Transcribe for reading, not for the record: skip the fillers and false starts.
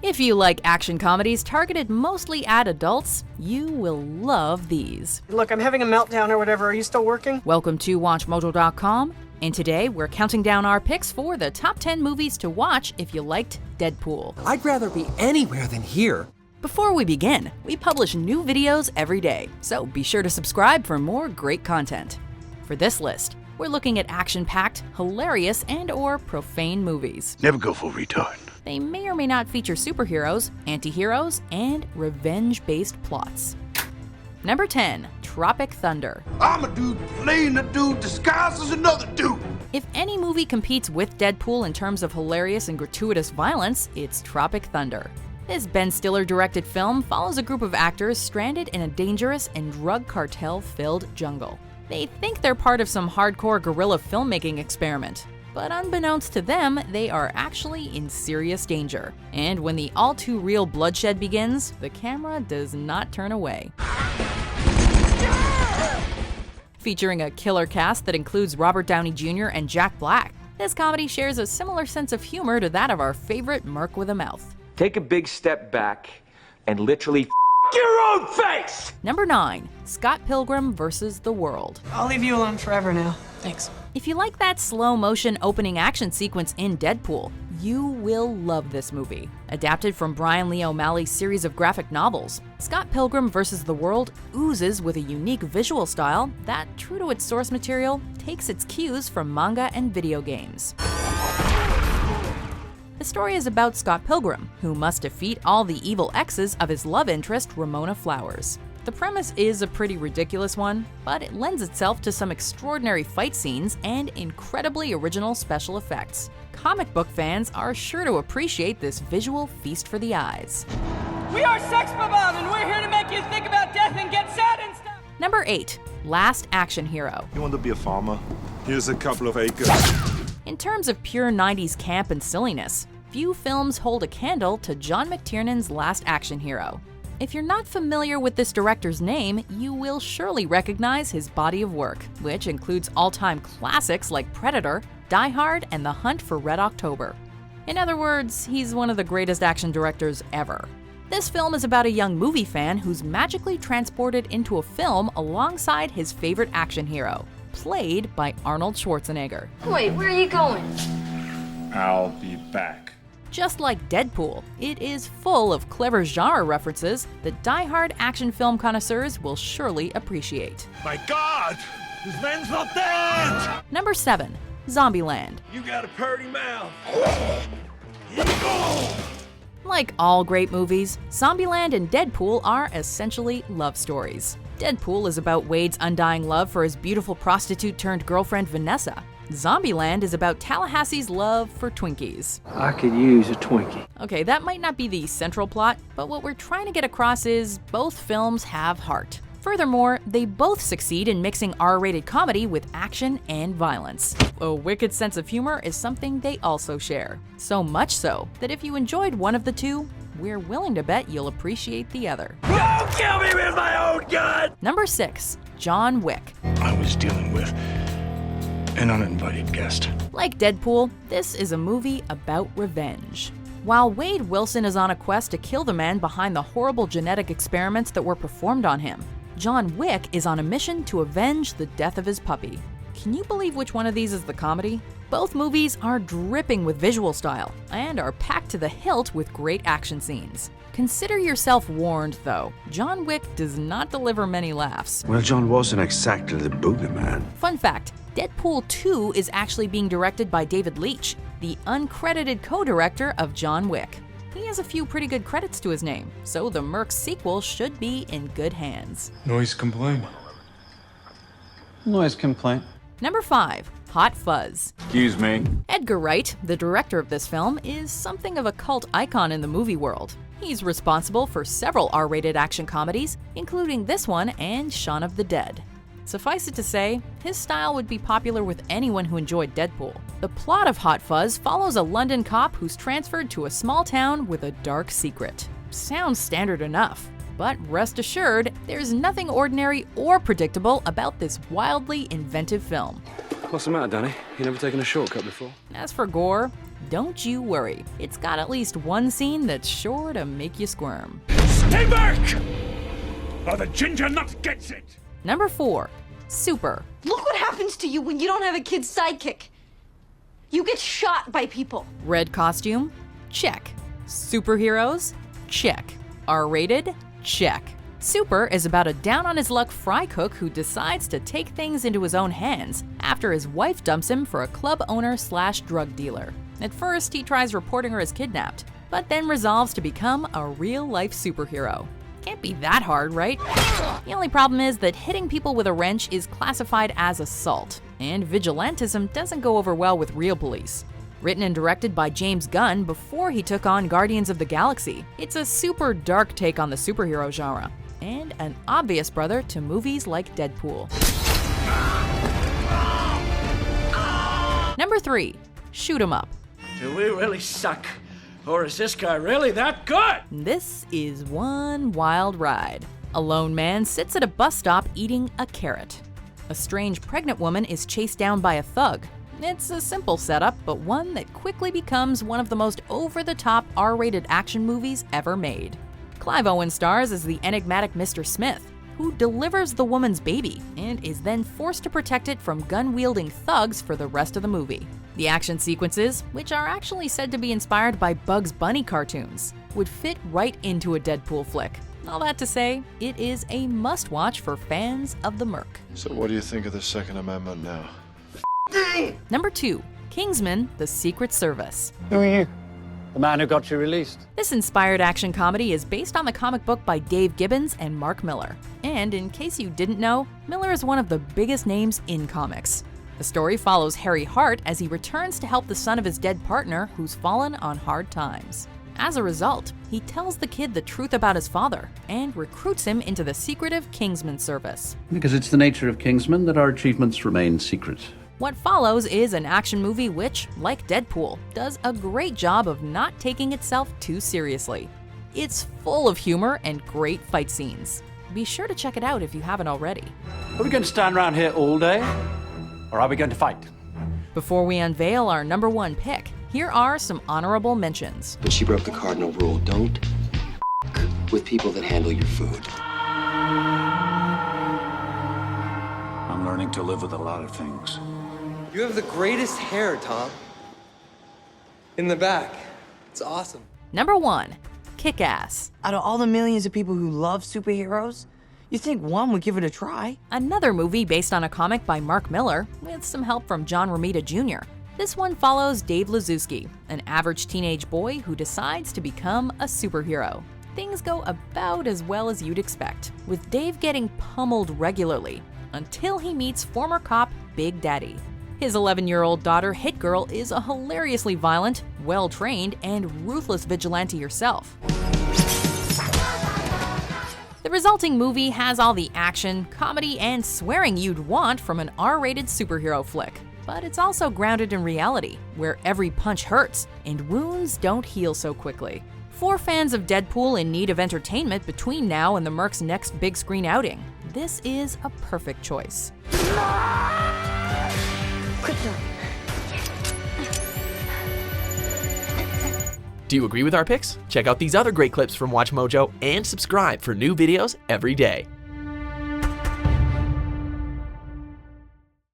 If you like action comedies targeted mostly at adults, you will love these. Look, I'm having a meltdown or whatever. Are you still working? Welcome to WatchMojo.com, and today we're counting down our picks for the top 10 movies to watch if you liked Deadpool. I'd rather be anywhere than here. Before we begin, we publish new videos every day, so be sure to subscribe for more great content. For this list, we're looking at action-packed, hilarious, and/or profane movies. Never go full retard. They may or may not feature superheroes, anti-heroes, and revenge-based plots. Number 10, Tropic Thunder. I'm a dude playing a dude disguised as another dude. If any movie competes with Deadpool in terms of hilarious and gratuitous violence, it's Tropic Thunder. This Ben Stiller-directed film follows a group of actors stranded in a dangerous and drug cartel-filled jungle. They think they're part of some hardcore guerrilla filmmaking experiment. But unbeknownst to them, they are actually in serious danger. And when the all-too-real bloodshed begins, the camera does not turn away. Featuring a killer cast that includes Robert Downey Jr. and Jack Black, this comedy shares a similar sense of humor to that of our favorite Merc with a Mouth. Take a big step back and literally your own face! Number 9, Scott Pilgrim vs. the World. I'll leave you alone forever now. Thanks. If you like that slow-motion opening action sequence in Deadpool, you will love this movie. Adapted from Brian Lee O'Malley's series of graphic novels, Scott Pilgrim vs. the World oozes with a unique visual style that, true to its source material, takes its cues from manga and video games. The story is about Scott Pilgrim, who must defeat all the evil exes of his love interest, Ramona Flowers. The premise is a pretty ridiculous one, but it lends itself to some extraordinary fight scenes and incredibly original special effects. Comic book fans are sure to appreciate this visual feast for the eyes. We are Sex Bomb, and we're here to make you think about death and get sad and stuff! Number 8, Last Action Hero. You want to be a farmer? Here's a couple of acres. In terms of pure 90s camp and silliness, few films hold a candle to John McTiernan's Last Action Hero. If you're not familiar with this director's name, you will surely recognize his body of work, which includes all-time classics like Predator, Die Hard, and The Hunt for Red October. In other words, he's one of the greatest action directors ever. This film is about a young movie fan who's magically transported into a film alongside his favorite action hero, played by Arnold Schwarzenegger. Wait, where are you going? I'll be back. Just like Deadpool, it is full of clever genre references that die-hard action film connoisseurs will surely appreciate. My God! This man's not dead! Number 7, Zombieland. You got a purty mouth. Like all great movies, Zombieland and Deadpool are essentially love stories. Deadpool is about Wade's undying love for his beautiful prostitute-turned-girlfriend Vanessa. Zombieland is about Tallahassee's love for Twinkies. I could use a Twinkie. Okay, that might not be the central plot, but what we're trying to get across is both films have heart. Furthermore, they both succeed in mixing R-rated comedy with action and violence. A wicked sense of humor is something they also share. So much so that if you enjoyed one of the two, we're willing to bet you'll appreciate the other. Don't kill me with my own gun! Number 6, John Wick. I was dealing with an uninvited guest. Like Deadpool, this is a movie about revenge. While Wade Wilson is on a quest to kill the man behind the horrible genetic experiments that were performed on him, John Wick is on a mission to avenge the death of his puppy. Can you believe which one of these is the comedy? Both movies are dripping with visual style and are packed to the hilt with great action scenes. Consider yourself warned, though. John Wick does not deliver many laughs. Well, John wasn't exactly the boogeyman. Fun fact, Deadpool 2 is actually being directed by David Leitch, the uncredited co-director of John Wick. He has a few pretty good credits to his name, so the Merc sequel should be in good hands. Noise complaint. Noise complaint. Number 5, Hot Fuzz. Excuse me. Edgar Wright, the director of this film, is something of a cult icon in the movie world. He's responsible for several R-rated action comedies, including this one and Shaun of the Dead. Suffice it to say, his style would be popular with anyone who enjoyed Deadpool. The plot of Hot Fuzz follows a London cop who's transferred to a small town with a dark secret. Sounds standard enough, but rest assured, there's nothing ordinary or predictable about this wildly inventive film. What's the matter, Danny? You never taken a shortcut before? As for gore, Don't you worry, it's got at least one scene that's sure to make you squirm. Stay back! Or the ginger nut gets it! Number 4. Super. Look what happens to you when you don't have a kid's sidekick. You get shot by people. Red costume? Check. Superheroes? Check. R-rated? Check. Super is about a down-on-his-luck fry cook who decides to take things into his own hands after his wife dumps him for a club owner/drug dealer. At first, he tries reporting her as kidnapped, but then resolves to become a real-life superhero. Can't be that hard, right? The only problem is that hitting people with a wrench is classified as assault, and vigilantism doesn't go over well with real police. Written and directed by James Gunn before he took on Guardians of the Galaxy, it's a super dark take on the superhero genre, and an obvious brother to movies like Deadpool. Number 3. Shoot 'em up. Do we really suck? Or is this guy really that good? This is one wild ride. A lone man sits at a bus stop eating a carrot. A strange pregnant woman is chased down by a thug. It's a simple setup, but one that quickly becomes one of the most over-the-top R-rated action movies ever made. Clive Owen stars as the enigmatic Mr. Smith, who delivers the woman's baby and is then forced to protect it from gun-wielding thugs for the rest of the movie. The action sequences, which are actually said to be inspired by Bugs Bunny cartoons, would fit right into a Deadpool flick. All that to say, it is a must-watch for fans of the Merc. So what do you think of the Second Amendment now? Number 2. Kingsman: The Secret Service. Who are you? The man who got you released. This inspired action comedy is based on the comic book by Dave Gibbons and Mark Millar. And in case you didn't know, Millar is one of the biggest names in comics. The story follows Harry Hart as he returns to help the son of his dead partner who's fallen on hard times. As a result, he tells the kid the truth about his father and recruits him into the secretive Kingsman service. Because it's the nature of Kingsman that our achievements remain secret. What follows is an action movie which, like Deadpool, does a great job of not taking itself too seriously. It's full of humor and great fight scenes. Be sure to check it out if you haven't already. Are we going to stand around here all day? Or are we going to fight? Before we unveil our number 1 pick, here are some honorable mentions. But she broke the cardinal rule. Don't with people that handle your food. I'm learning to live with a lot of things. You have the greatest hair, Tom. In the back. It's awesome. Number 1. Kick-Ass. Out of all the millions of people who love superheroes, you think one would give it a try? Another movie based on a comic by Mark Millar, with some help from John Romita Jr. This one follows Dave Lazuski, an average teenage boy who decides to become a superhero. Things go about as well as you'd expect, with Dave getting pummeled regularly, until he meets former cop Big Daddy. His 11-year-old daughter, Hit Girl, is a hilariously violent, well-trained, and ruthless vigilante herself. The resulting movie has all the action, comedy, and swearing you'd want from an R-rated superhero flick. But it's also grounded in reality, where every punch hurts, and wounds don't heal so quickly. For fans of Deadpool in need of entertainment between now and the Merc's next big screen outing, this is a perfect choice. Do you agree with our picks? Check out these other great clips from WatchMojo and subscribe for new videos every day.